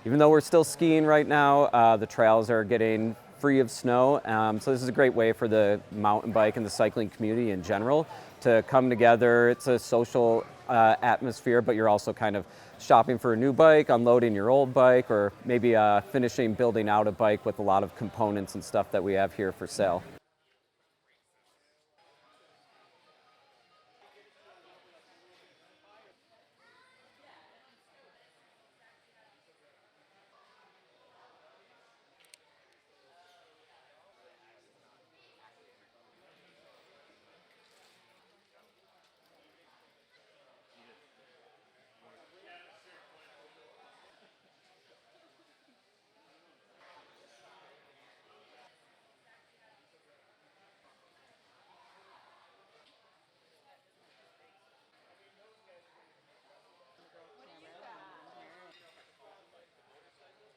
even though we're still skiing right now, the trails are getting free of snow. So this is a great way for the mountain bike and the cycling community in general to come together. It's a social atmosphere, but you're also kind of shopping for a new bike, unloading your old bike, or maybe finishing building out a bike with a lot of components and stuff that we have here for sale.